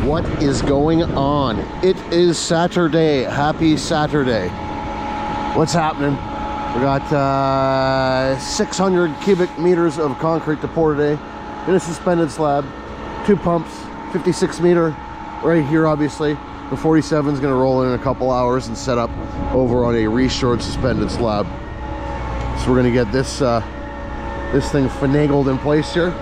What is going on? It is Saturday. Happy Saturday. What's happening? We got 600 cubic meters of concrete to pour today in a suspended slab. 2 pumps, 56 meter right here. Obviously the 47 is going to roll in a couple hours and set up over on a reshored suspended slab. So we're going to get this this thing finagled in place here.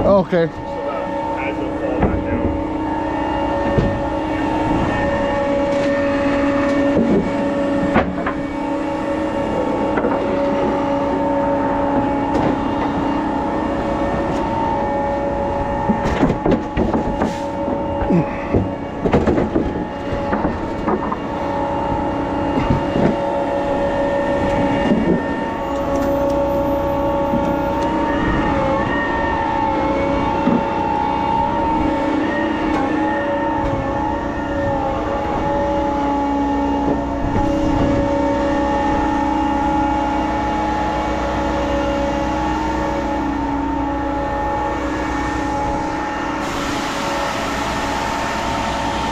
Okay. So the pads will fall back down.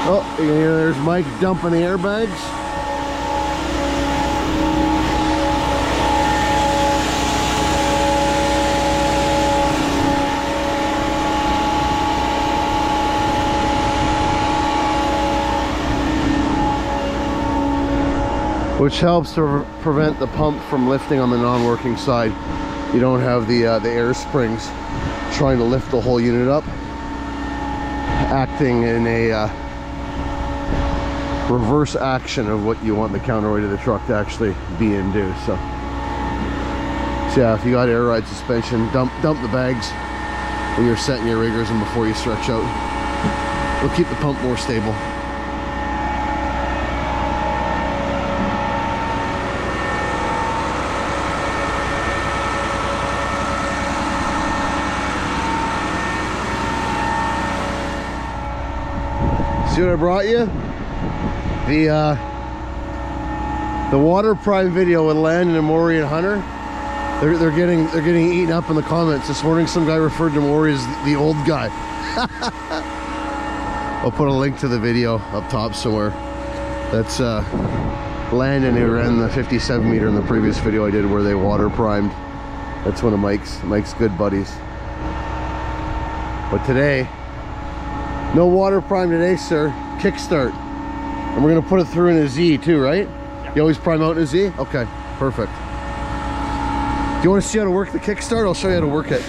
Oh, you can hear there's Mike dumping the airbags. Which helps to prevent the pump from lifting on the non-working side. You don't have the air springs trying to lift the whole unit up, acting in a reverse action of what you want the counterweight of the truck to actually be and do. So yeah, if you got air ride suspension, dump the bags when you're setting your riggers and before you stretch out. It'll keep the pump more stable. See what I brought you? The water prime video with Landon and Maury and Hunter. They're getting eaten up in the comments. This morning some guy referred to Maury as the old guy. I'll put a link to the video up top somewhere. That's Landon, who ran the 57 meter in the previous video I did where they water primed. That's one of Mike's good buddies. But today, no water prime today, sir. Kickstart. And we're gonna put it through in a Z too, right? Yeah. You always prime out in a Z? Okay, perfect. Do you want to see how to work the kickstart? I'll show you how to work it.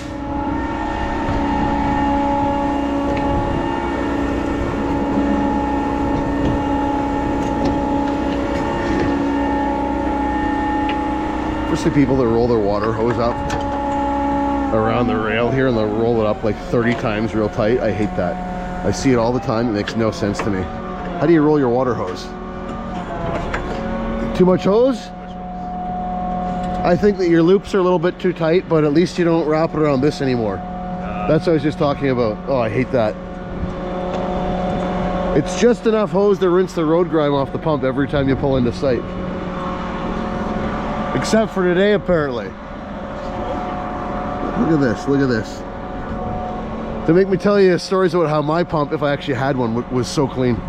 Especially people that roll their water hose up around the rail here and they'll roll it up like 30 times real tight. I hate that. I see it all the time. It makes no sense to me. How do you roll your water hose? Too much hose? I think that your loops are a little bit too tight, but at least you don't wrap it around this anymore. That's what I was just talking about. Oh, I hate that. It's just enough hose to rinse the road grime off the pump every time you pull into sight. Except for today, apparently. Look at this, look at this. To make me tell you stories about how my pump, if I actually had one, was so clean.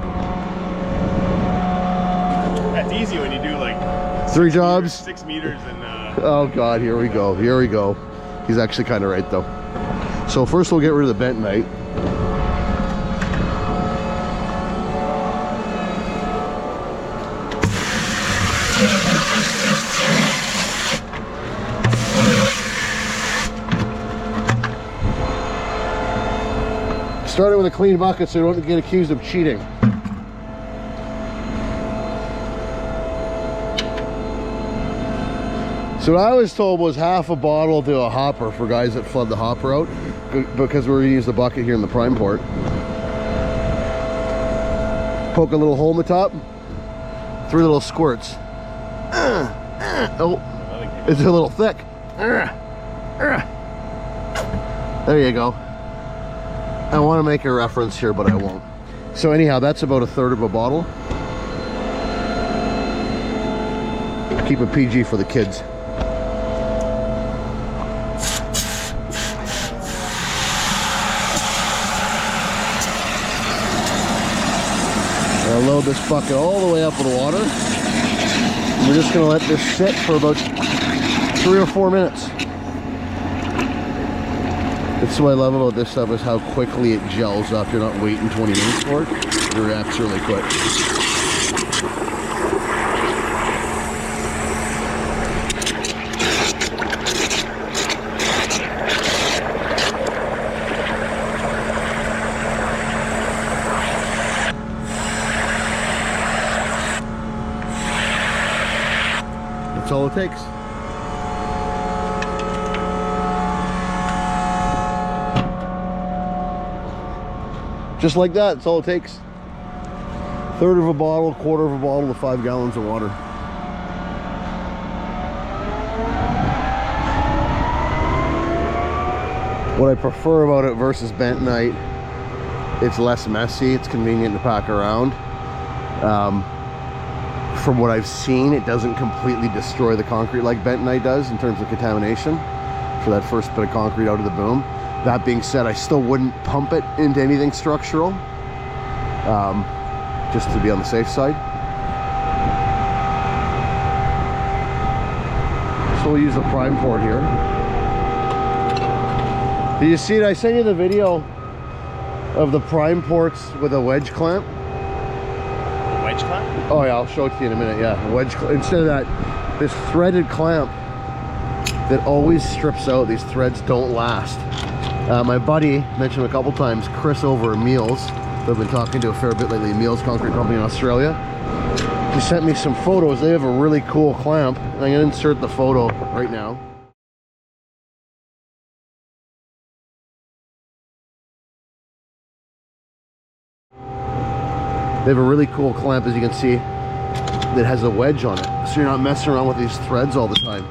That's easy when you do like 3 jobs, 6 meters, and oh god, here we go, here we go. He's actually kind of right though. So first we'll get rid of the bentonite. Started with a clean bucket so you don't get accused of cheating. So what I was told was half a bottle to a hopper for guys that flood the hopper out, because we're gonna use the bucket here in the prime port. Poke a little hole in the top, 3 little squirts. Oh, it's a little thick. There you go. I want to make a reference here, but I won't. So anyhow, that's about 1/3 of a bottle. Keep it PG for the kids. I'll load this bucket all the way up with water. We're just going to let this sit for about 3 or 4 minutes. That's what I love about this stuff, is how quickly it gels up. You're not waiting 20 minutes for it. It reacts really quick. That's all it takes. Just like that, that's all it takes. 1/3 of a bottle, 1/4 of a bottle to 5 gallons of water. What I prefer about it versus bentonite, it's less messy, it's convenient to pack around. From what I've seen, it doesn't completely destroy the concrete like bentonite does in terms of contamination for that first bit of concrete out of the boom. That being said, I still wouldn't pump it into anything structural, just to be on the safe side. So we'll use a prime port here. Did you see it? I sent you the video of the prime ports with a wedge clamp. Wedge clamp? Oh yeah, I'll show it to you in a minute. Yeah, a wedge instead of that, this threaded clamp that always strips out. These threads don't last. My buddy mentioned a couple times, Chris over at Meals, who I've been talking to a fair bit lately, Meals Concrete Company in Australia. He sent me some photos. They have a really cool clamp, and I'm gonna insert the photo right now. They have a really cool clamp, as you can see, that has a wedge on it, so you're not messing around with these threads all the time,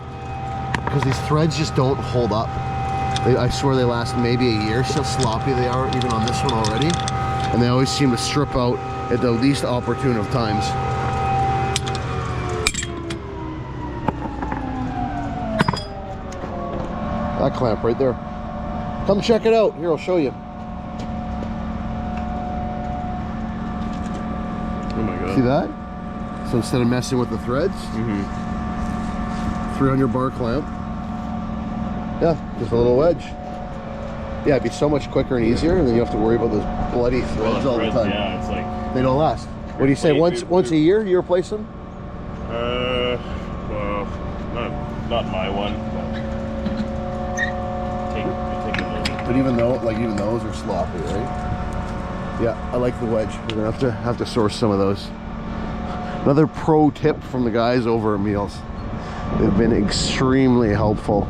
because these threads just don't hold up. I swear they last maybe a year, so sloppy they are, even on this one already. And they always seem to strip out at the least opportune of times. That clamp right there. Come check it out. Here, I'll show you. Oh my God. See that? So instead of messing with the threads, 300 bar clamp. Yeah, just a little wedge. Yeah, it'd be so much quicker and easier, and then you don't have to worry about those bloody threads all the time. Yeah, it's like they don't last. What do you say? Once a year you replace them? Well, not my one, but take a little. But even those are sloppy, right? Yeah, I like the wedge. We're gonna have to source some of those. Another pro tip from the guys over at Meals. They've been extremely helpful,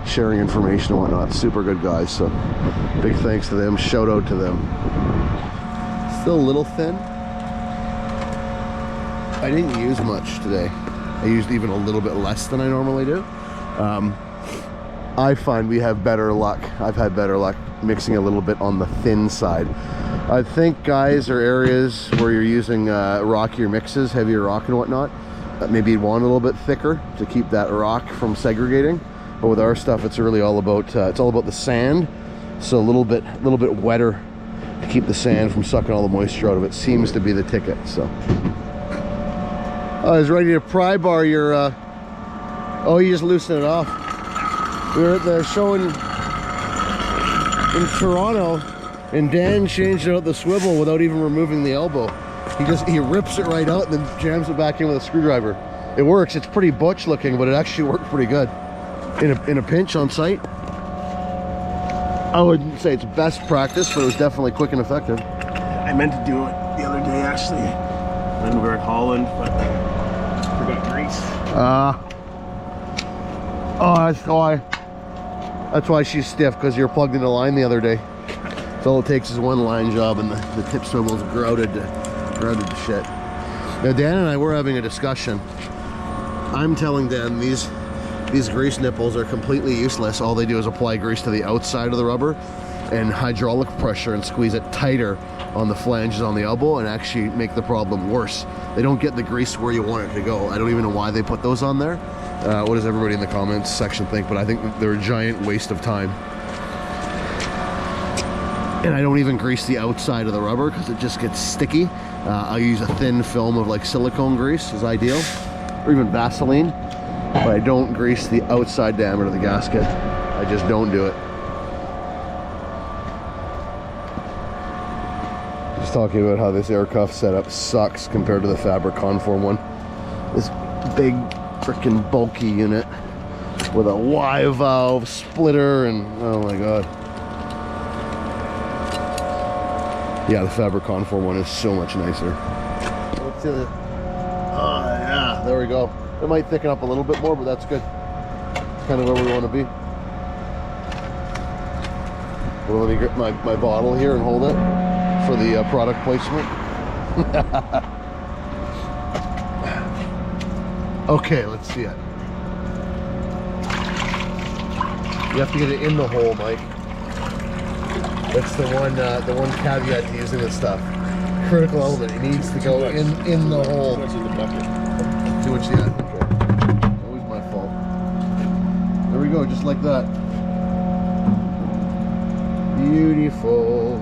sharing information and whatnot. Super good guys, so big thanks to them. Shout out to them. Still a little thin. I didn't use much today. I used even a little bit less than I normally do. I find we have better luck. I've had better luck mixing a little bit on the thin side. I think, guys, are areas where you're using rockier mixes, heavier rock and whatnot. Maybe you'd want a little bit thicker to keep that rock from segregating. But with our stuff, it's really all about the sand. So a little bit wetter to keep the sand from sucking all the moisture out of it seems to be the ticket. So I was ready to pry bar your. Oh, you just loosen it off. We were at the show in Toronto, and Dan changed out the swivel without even removing the elbow. He rips it right out and then jams it back in with a screwdriver. It works. It's pretty butch looking, but it actually worked pretty good in a pinch on site. I wouldn't say it's best practice, but it was definitely quick and effective. I meant to do it the other day actually when we were at Holland, but I forgot grease. Oh, that's why she's stiff, because you're plugged into line the other day. So all it takes is one line job and the tip swivel's grouted to shit. Now Dan and I were having a discussion. I'm telling Dan these grease nipples are completely useless. All they do is apply grease to the outside of the rubber and hydraulic pressure and squeeze it tighter on the flanges on the elbow and actually make the problem worse. They don't get the grease where you want it to go. I don't even know why they put those on there. What does everybody in the comments section think? But I think they're a giant waste of time. And I don't even grease the outside of the rubber because it just gets sticky. I'll use a thin film of like silicone grease is ideal, or even Vaseline. But I don't grease the outside diameter of the gasket. I just don't do it. Just talking about how this air cuff setup sucks compared to the fabric conform one. This big freaking bulky unit with a Y valve splitter and oh my god. Yeah, the fabric conform one is so much nicer. Let's see the, oh yeah, there we go. It might thicken up a little bit more, but that's good. It's kind of where we want to be. Well, let me get my bottle here and hold it for the product placement. Okay, let's see it. You have to get it in the hole, Mike. That's the one caveat to using this stuff. Critical element. It needs to go in the hole. Too much in the bucket. Too much, yeah. Okay. Always my fault. There we go, just like that. Beautiful.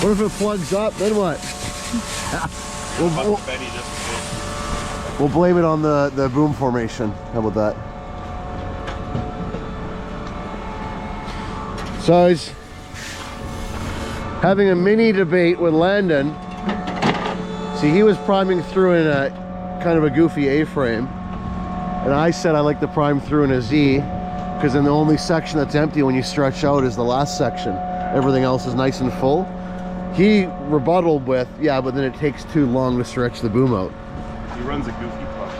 What if it plugs up? Then what? We'll blame it on the boom formation. How about that? So I was having a mini debate with Landon. See, he was priming through in a kind of a goofy A-frame, and I said I like to prime through in a Z because then the only section that's empty when you stretch out is the last section. Everything else is nice and full. He rebutted with, yeah, but then it takes too long to stretch the boom out. He runs a goofy puck.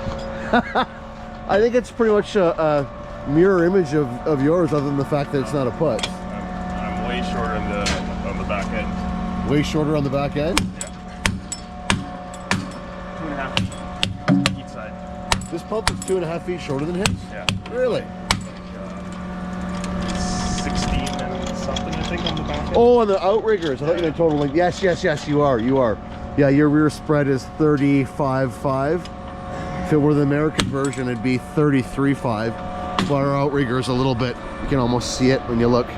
I think it's pretty much a mirror image of yours, other than the fact that it's not a putz. I'm way shorter on the back end. Way shorter on the back end? Yeah. 2.5 feet each side. This pump is 2.5 feet shorter than his? Yeah. Really? Like, 16 and something, I think, on the back end. Oh, on the outriggers. I thought you meant total length. Yes, you are. Yeah, your rear spread is 35.5. If it were the American version, it'd be 33.5. But our outrigger is a little bit, you can almost see it when you look.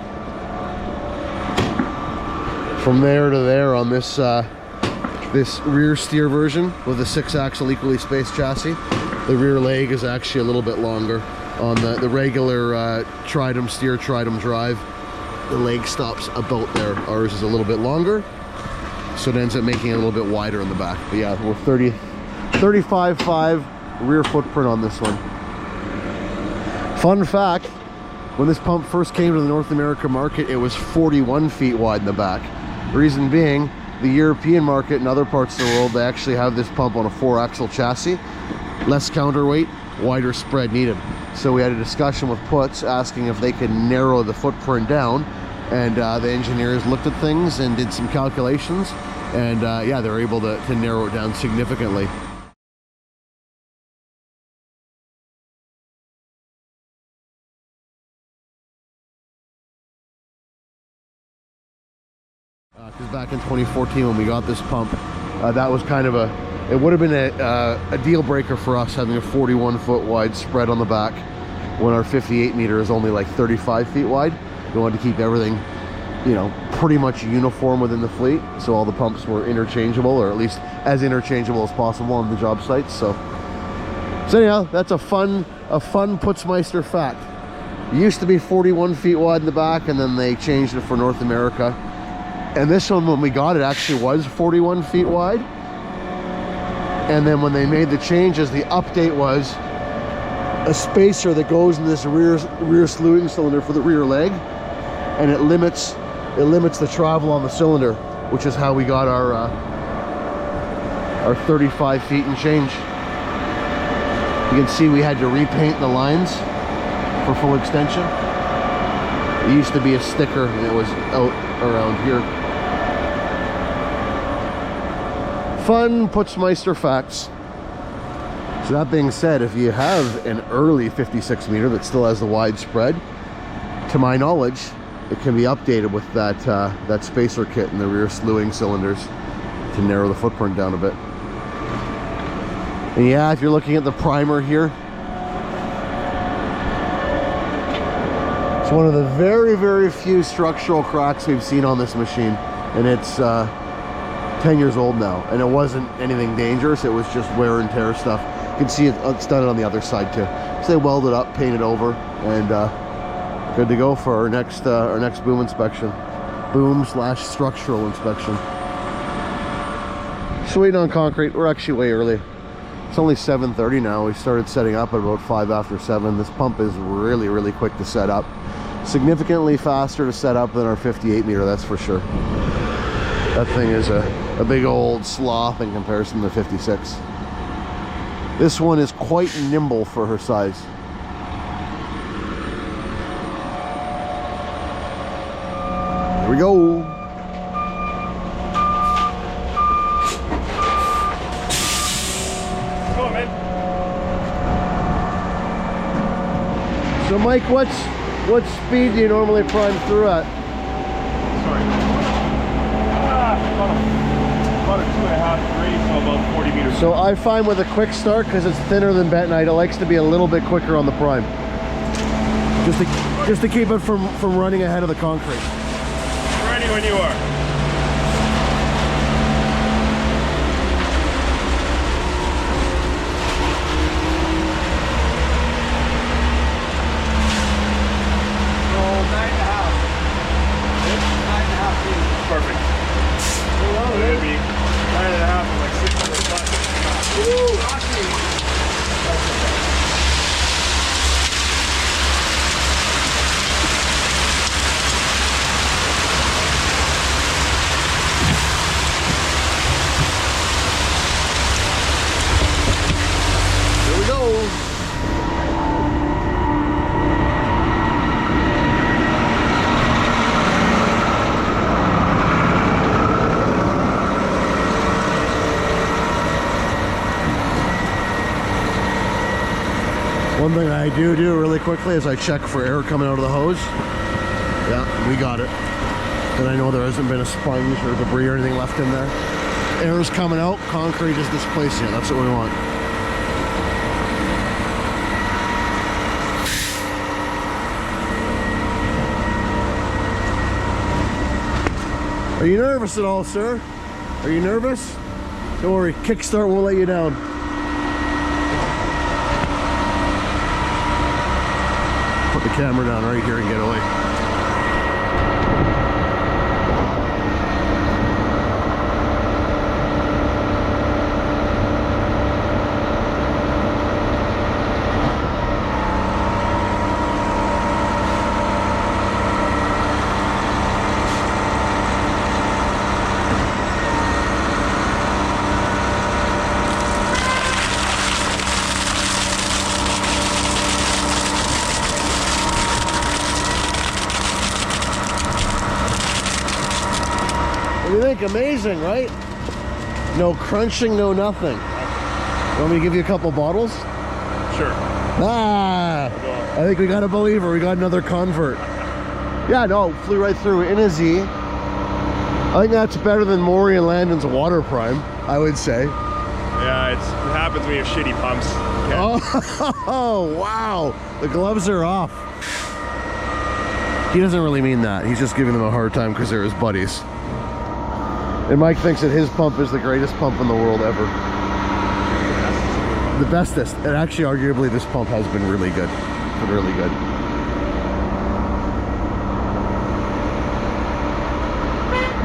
From there to there on this this rear steer version with a 6-axle equally spaced chassis, the rear leg is actually a little bit longer. On the regular Tridem steer, Tridem drive, the leg stops about there. Ours is a little bit longer, so it ends up making it a little bit wider in the back. But yeah, we're 35.5 rear footprint on this one. Fun fact, when this pump first came to the North America market, it was 41 feet wide in the back. Reason being, the European market and other parts of the world, they actually have this pump on a 4-axle chassis, less counterweight, wider spread needed. So we had a discussion with Putz asking if they could narrow the footprint down, and the engineers looked at things and did some calculations, and yeah, they were able to narrow it down significantly. Because back in 2014 when we got this pump, that was kind of it would have been a deal breaker for us having a 41-foot wide spread on the back when our 58 meter is only like 35 feet wide. We wanted to keep everything, you know, pretty much uniform within the fleet, so all the pumps were interchangeable, or at least as interchangeable as possible on the job sites. So anyhow, that's a fun Putzmeister fact. It used to be 41 feet wide in the back, and then they changed it for North America. And this one, when we got it, actually was 41 feet wide. And then when they made the changes, the update was a spacer that goes in this rear slewing cylinder for the rear leg, and it limits the travel on the cylinder, which is how we got our 35 feet and change. You can see we had to repaint the lines for full extension. It used to be a sticker, and it was out around here. Fun Putzmeister facts. So that being said, if you have an early 56 meter that still has the wide spread, to my knowledge, it can be updated with that that spacer kit in the rear slewing cylinders to narrow the footprint down a bit. And yeah, if you're looking at the primer here, it's one of the very, very few structural cracks we've seen on this machine, and it's 10 years old now, and it wasn't anything dangerous. It was just wear and tear stuff. You can see it's done it on the other side too. So they welded up, painted over, and good to go for our next boom inspection, boom/structural inspection. Just waiting on concrete. We're actually way early. It's only 7:30 now. We started setting up at about 5 after 7. This pump is really, really quick to set up. Significantly faster to set up than our 58 meter, that's for sure. That thing is a big old sloth in comparison to the 56. This one is quite nimble for her size. Here we go. Come on, man. So Mike, what speed do you normally prime through at? Sorry. About a 2.5, 3, so about 40 meters. So I find with a quick start, because it's thinner than bentonite, it likes to be a little bit quicker on the prime. Just to keep it from running ahead of the concrete. Ready when you are. Perfect. So it'd be 9.5 and like 600 bucks. Here we go. One thing I do really quickly is I check for air coming out of the hose. Yeah, we got it. And I know there hasn't been a sponge or debris or anything left in there. Air is coming out, concrete is displacing it. That's what we want. Are you nervous at all, sir? Are you nervous? Don't worry, kickstart won't let you down. Put the camera down right here and get away. What do you think? Amazing, right? No crunching, no nothing. You want me to give you a couple bottles? Sure. Ah! I think we got a believer. We got another convert. Yeah, no, flew right through in a Z. I think that's better than Maury and Landon's water prime, I would say. Yeah, it happens when you have shitty pumps. Oh, wow. The gloves are off. He doesn't really mean that. He's just giving them a hard time because they're his buddies. And Mike thinks that his pump is the greatest pump in the world ever. The bestest. And actually, arguably, this pump has been really good. Really good.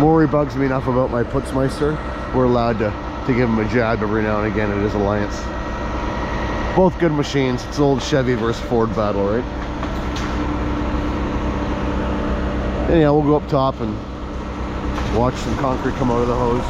Maury bugs me enough about my Putzmeister. We're allowed to give him a jab every now and again at his Alliance. Both good machines. It's an old Chevy versus Ford battle, right? Anyhow, we'll go up top and watch some concrete come out of the hose.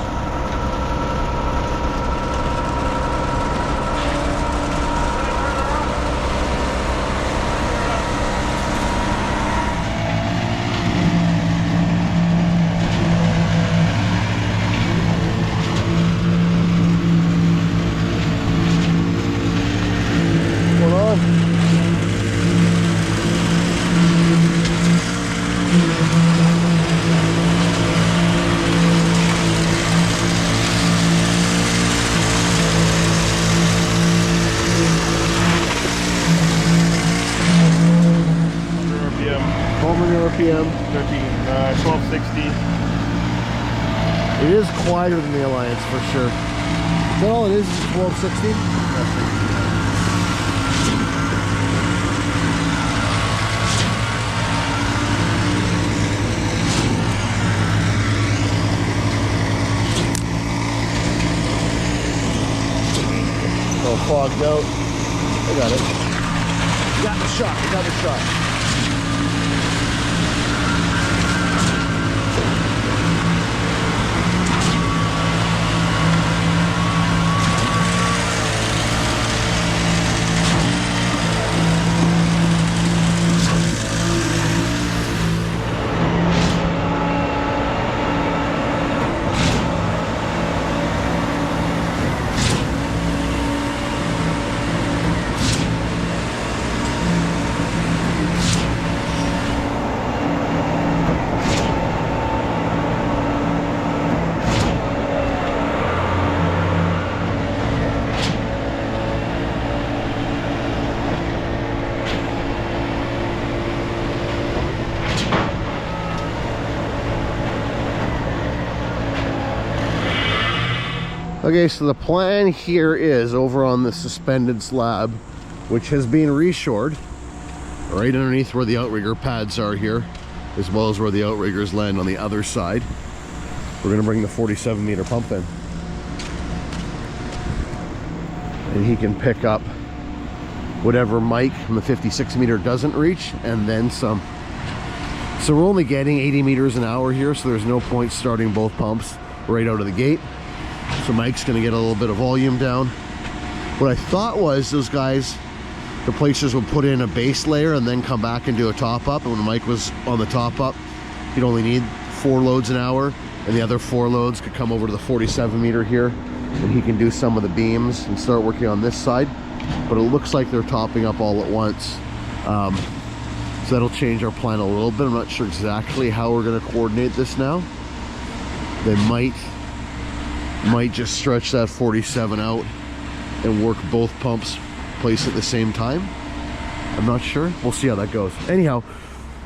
It is quieter than the Alliance for sure. Is that all it is? 1260? Fogged out. I got it. Got the shot. Got the shot. Okay, so the plan here is over on the suspended slab, which has been reshored right underneath where the outrigger pads are here, as well as where the outriggers land on the other side. We're going to bring the 47 meter pump in, and he can pick up whatever Mike from the 56 meter doesn't reach, and then some. So we're only getting 80 meters an hour here, so there's no point starting both pumps right out of the gate. So Mike's gonna get a little bit of volume down. What I thought was those guys, the placers would put in a base layer and then come back and do a top up. And when Mike was on the top up, he'd only need 4 loads an hour, and the other 4 loads could come over to the 47 meter here, and he can do some of the beams and start working on this side. But it looks like they're topping up all at once. So that'll change our plan a little bit. I'm not sure exactly how we're gonna coordinate this now. They might just stretch that 47 out and work both pumps placed at the same time. I'm not sure. We'll see how that goes. Anyhow,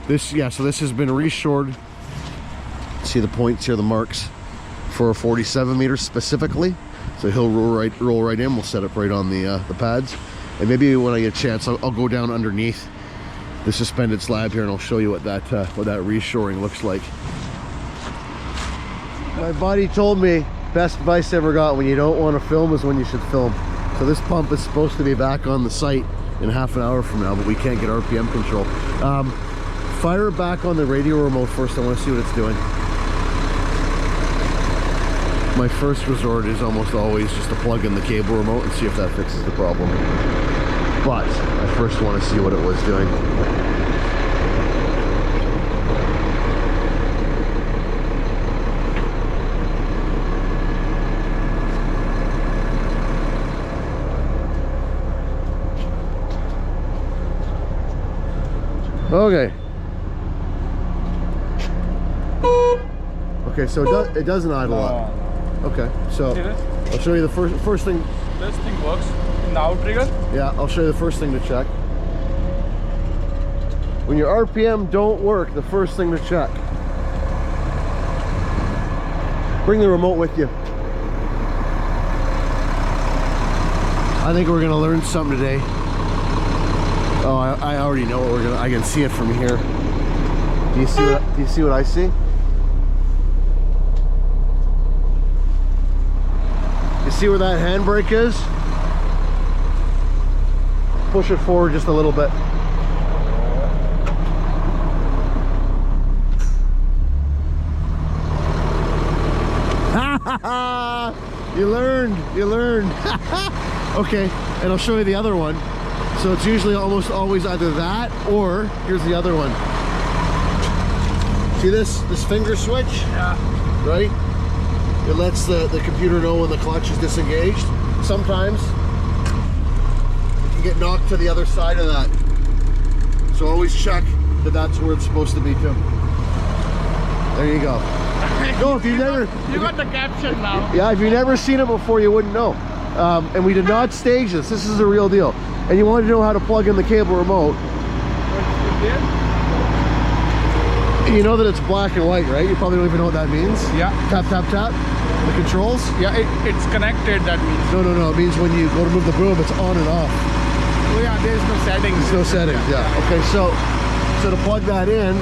so this has been reshored. See the points here, the marks for a 47 meter specifically. So he'll roll right in. We'll set up right on the pads. And maybe when I get a chance, I'll go down underneath the suspended slab here and I'll show you what that reshoring looks like. My buddy told me best advice I ever got: when you don't want to film is when you should film. So this pump is supposed to be back on the site in half an hour from now, but we can't get RPM control. Fire it back on the radio remote first. I want to see what it's doing. My first resort is almost always just to plug in the cable remote and see if that fixes the problem. But I first want to see what it was doing. Okay. Okay, so it doesn't idle up. Okay, so I'll show you the first thing. This thing works in the outrigger. Yeah, I'll show you the first thing to check. When your RPM don't work, the first thing to check. Bring the remote with you. I think we're gonna learn something today. Oh, I already know what I can see it from here. Do you see what I see? You see where that handbrake is? Push it forward just a little bit. You learned. Okay, and I'll show you the other one. So it's usually almost always either that or here's the other one. See this finger switch? Yeah. Right? It lets the computer know when the clutch is disengaged. Sometimes you can get knocked to the other side of that. So always check that that's where it's supposed to be too. There you go. No, if you never... You got the caption now. Yeah, if you've never seen it before, you wouldn't know. And we did not stage this. This is the real deal. And you want to know how to plug in the cable remote. You know that it's black and white, right? You probably don't even know what that means. Yeah. Tap, tap, tap. The controls? Yeah, it's connected, that means. No, no, no. It means when you go to move the broom, it's on and off. Oh yeah, there's no settings. There's no settings, yeah. Okay, so to plug that in,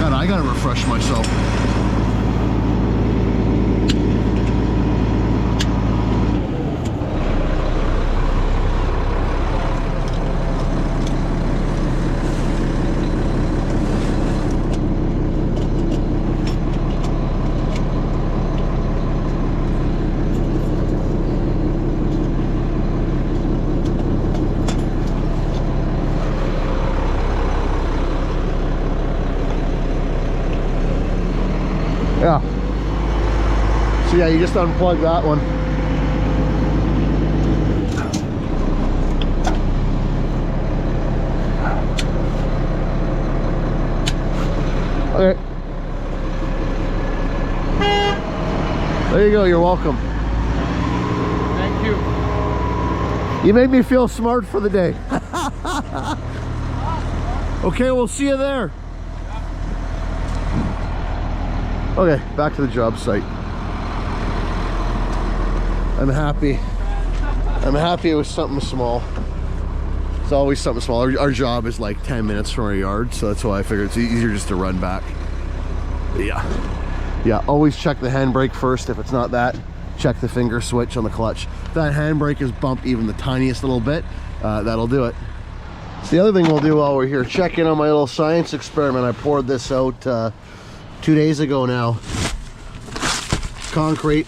God, I gotta refresh myself. Yeah. So yeah, you just unplug that one. Okay. There you go, you're welcome. Thank you. You made me feel smart for the day. Okay, we'll see you there. Okay, back to the job site. I'm happy. I'm happy it was something small. It's always something small. Our job is like 10 minutes from our yard, so that's why I figured it's easier just to run back. But yeah, always check the handbrake first. If it's not that, check the finger switch on the clutch. If that handbrake is bumped even the tiniest little bit, that'll do it. The other thing we'll do while we're here, check in on my little science experiment. I poured this out 2 days ago now. Concrete,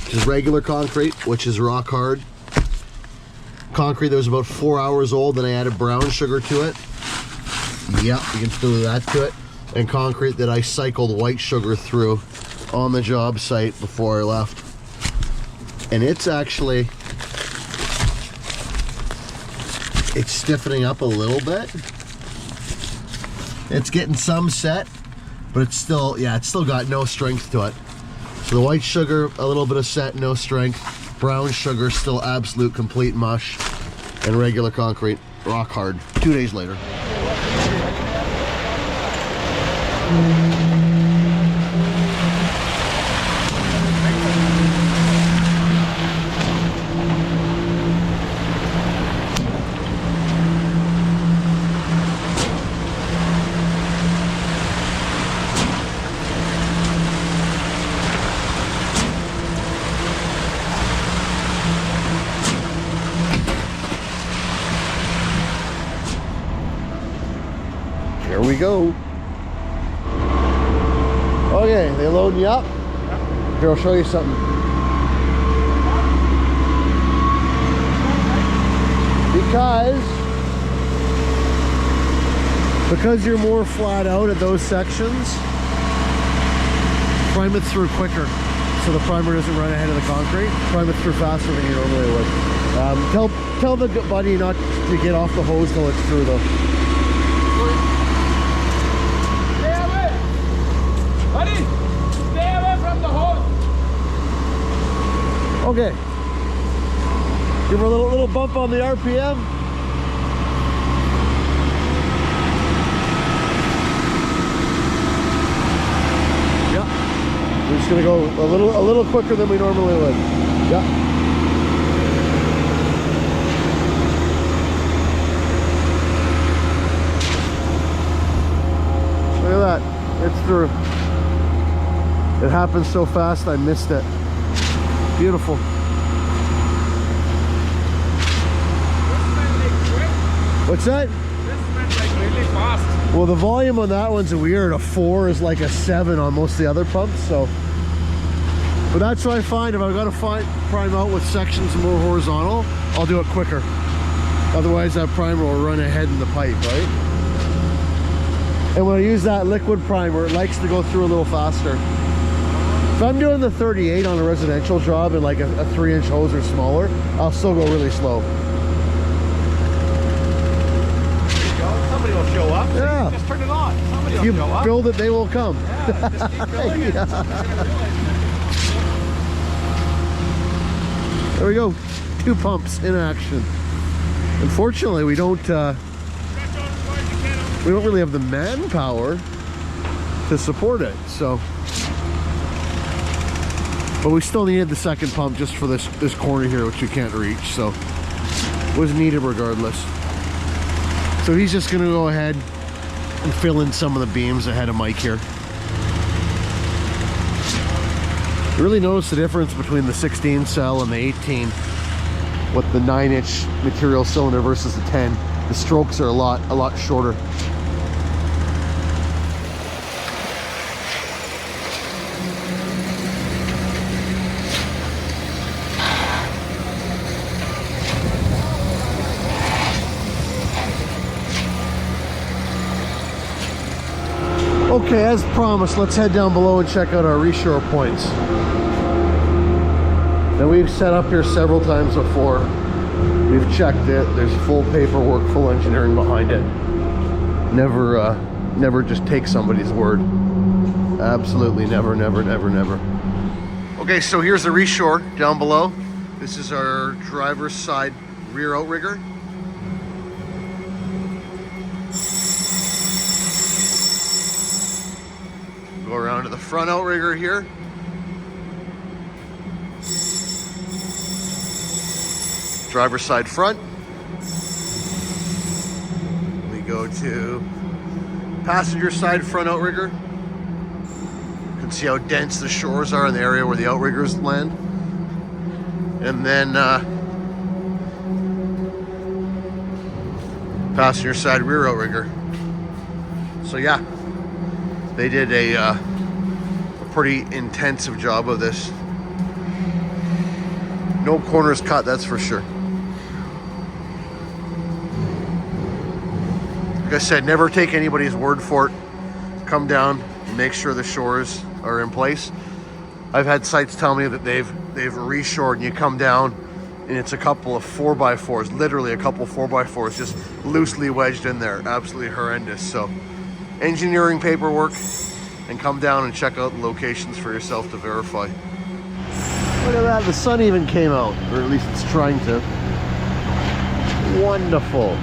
which is regular concrete, which is rock hard. Concrete that was about 4 hours old, then I added brown sugar to it. Yep, you can still do that to it. And concrete that I cycled white sugar through on the job site before I left. And it's actually, it's stiffening up a little bit. It's getting some set, but it's still, yeah, it's still got no strength to it. So the white sugar, a little bit of set, no strength. Brown sugar, still absolute complete mush. And regular concrete, rock hard. 2 days later. Here we go. Okay, they loading you up? Yeah. Here, I'll show you something. Because you're more flat out at those sections, prime it through quicker. So the primer doesn't run ahead of the concrete. Prime it through faster than you normally would. Tell the buddy not to get off the hose till it's through though. Buddy, stay away from the hose. Okay. Give her a little bump on the RPM. Yeah. We're just gonna go a little quicker than we normally would. Yeah. Look at that. It's through. It happened so fast I missed it. Beautiful. What's that? This went like really fast. Well, the volume on that one's weird. A 4 is like a 7 on most of the other pumps, so. But that's what I find. If I've got to prime out with sections more horizontal, I'll do it quicker. Otherwise, that primer will run ahead in the pipe, right? And when I use that liquid primer, it likes to go through a little faster. If I'm doing the 38 on a residential job and like a 3-inch hose or smaller, I'll still go really slow. There you go. Somebody will show up. Yeah. Just turn it on. Somebody will You show up. build it, they will come. Yeah, just keep building it. There we go. 2 pumps in action. Unfortunately, we don't... we don't really have the manpower to support it, so. But we still needed the second pump just for this corner here, which you can't reach, so it was needed regardless. So he's just gonna go ahead and fill in some of the beams ahead of Mike here. You really notice the difference between the 16 cell and the 18 with the 9-inch material cylinder versus the 10. The strokes are a lot shorter. Okay, as promised, let's head down below and check out our reshore points. Now, we've set up here several times before. We've checked it. There's full paperwork, full engineering behind it. Never just take somebody's word. Absolutely never. Okay, so here's the reshore down below. This is our driver's side rear outrigger. Go around to the front outrigger here. Driver's side front. We go to passenger side front outrigger. You can see how dense the shores are in the area where the outriggers land. And then passenger side rear outrigger. So yeah, they did a pretty intensive job of this. No corners cut, that's for sure. Like I said, never take anybody's word for it. Come down and make sure the shores are in place. I've had sites tell me that they've reshored, and you come down and it's a couple of 4x4s, literally a couple 4x4s just loosely wedged in there. Absolutely horrendous. So engineering paperwork, and come down and check out the locations for yourself to verify. Look at that, the sun even came out, or at least it's trying to. Wonderful.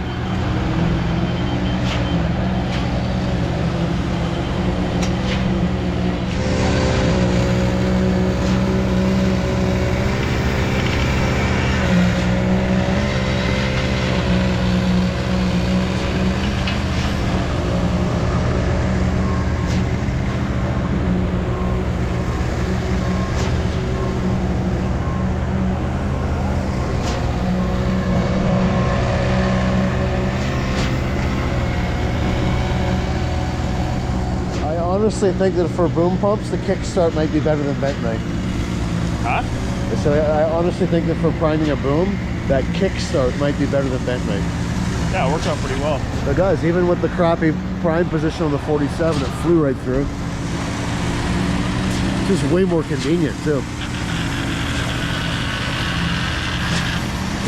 I honestly think that for boom pumps, the kickstart might be better than vent knife. Huh? So I honestly think that for priming a boom, that kickstart might be better than vent knife. Yeah, it worked out pretty well. It does. Even with the crappy prime position on the 47, it flew right through. It's just way more convenient too.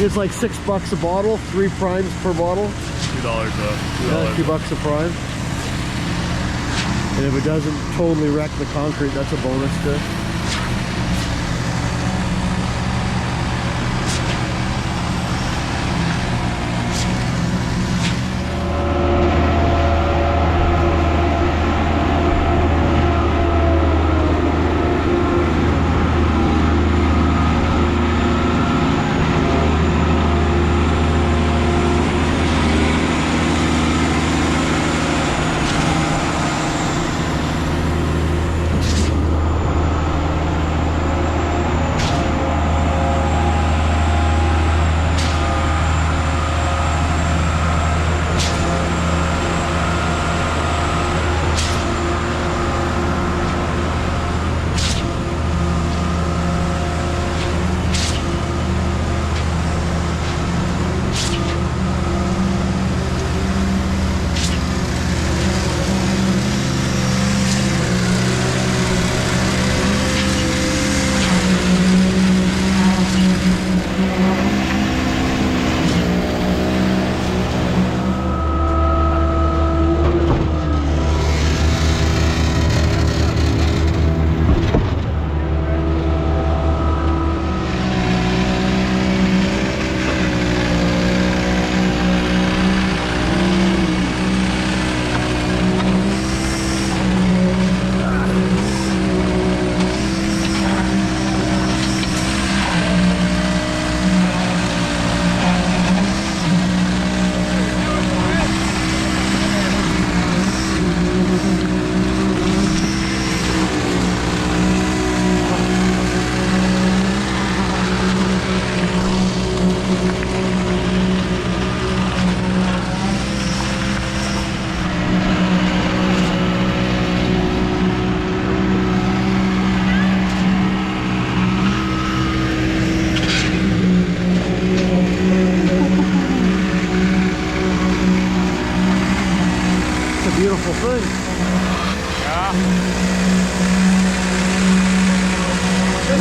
It's like $6 a bottle, 3 primes per bottle. $2 though. Yeah, $2 a prime. And if it doesn't totally wreck the concrete, that's a bonus too.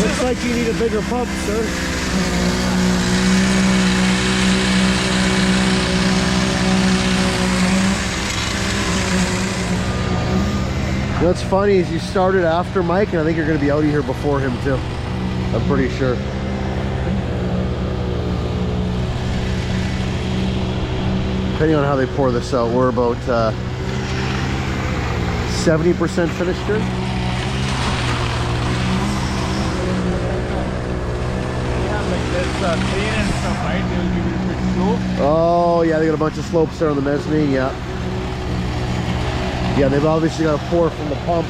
Looks like you need a bigger pump, sir. What's funny is you started after Mike, and I think you're going to be out of here before him too. I'm pretty sure. Depending on how they pour this out, we're about 70% finished here. Oh yeah, they got a bunch of slopes there on the mezzanine. Yeah, they've obviously got to pour from the pump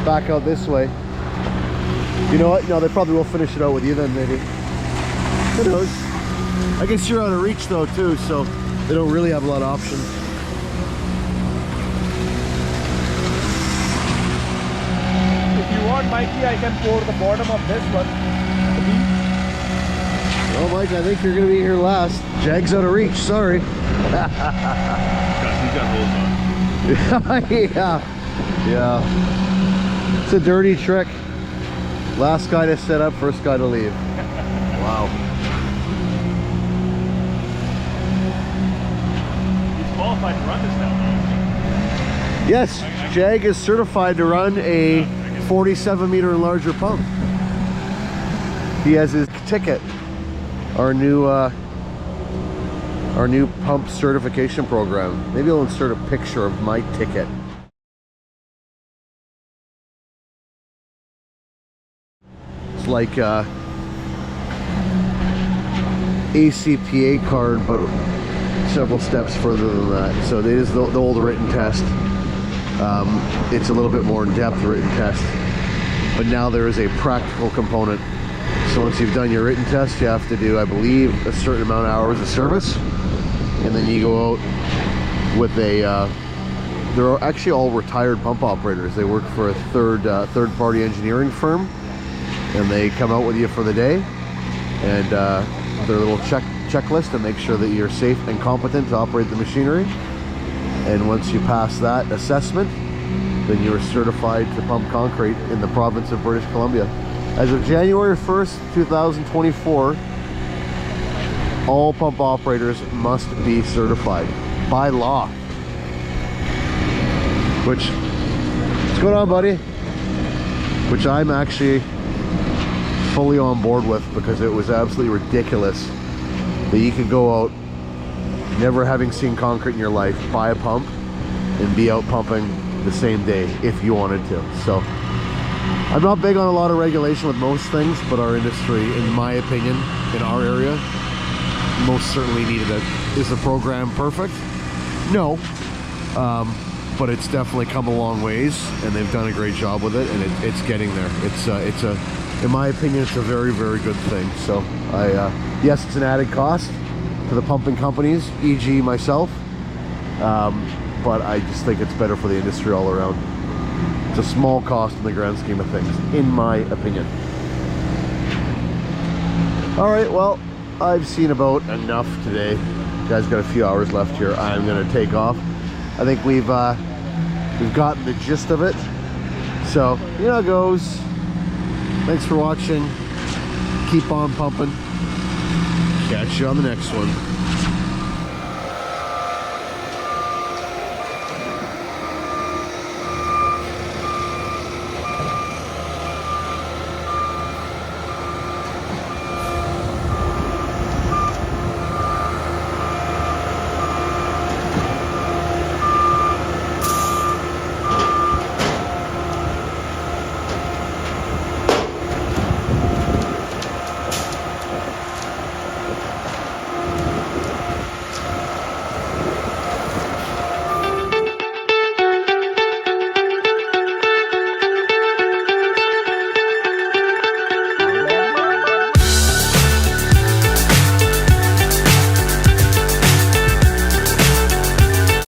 back out this way. You know what? No, they probably will finish it out with you then, maybe. Who knows? I guess you're out of reach though too, so they don't really have a lot of options. If you want, Mikey, I can pour the bottom of this one. Well, Mike, I think you're going to be here last. Jag's out of reach, sorry. He's got holes on. Yeah. It's a dirty trick. Last guy to set up, first guy to leave. Wow. He's qualified to run this now. Yes, Jag is certified to run a 47 meter and larger pump. He has his ticket. Our new pump certification program. Maybe I'll insert a picture of my ticket. It's like ACPA card, but several steps further than that. So it is the old written test. It's a little bit more in-depth written test, but now there is a practical component. So once you've done your written test, you have to do, I believe, a certain amount of hours of service, and then you go out with a they're actually all retired pump operators. They work for a third-party engineering firm, and they come out with you for the day, and their little checklist to make sure that you're safe and competent to operate the machinery. And once you pass that assessment, then you're certified to pump concrete in the province of British Columbia. As of January 1st, 2024, all pump operators must be certified by law. What's going on, buddy? Which I'm actually fully on board with, because it was absolutely ridiculous that you could go out, never having seen concrete in your life, buy a pump and be out pumping the same day if you wanted to. So I'm not big on a lot of regulation with most things, but our industry, in my opinion, in our area, most certainly needed it. Is the program perfect? No, but it's definitely come a long ways, and they've done a great job with it, and it's getting there. In my opinion, it's a very, very good thing. So yes, it's an added cost to the pumping companies, e.g. myself, but I just think it's better for the industry all around. It's a small cost in the grand scheme of things, in my opinion. All right, well, I've seen about enough today. You guys got a few hours left here. I'm gonna take off. I think we've gotten the gist of it. So, you know how it goes. Thanks for watching. Keep on pumping. Catch you on the next one.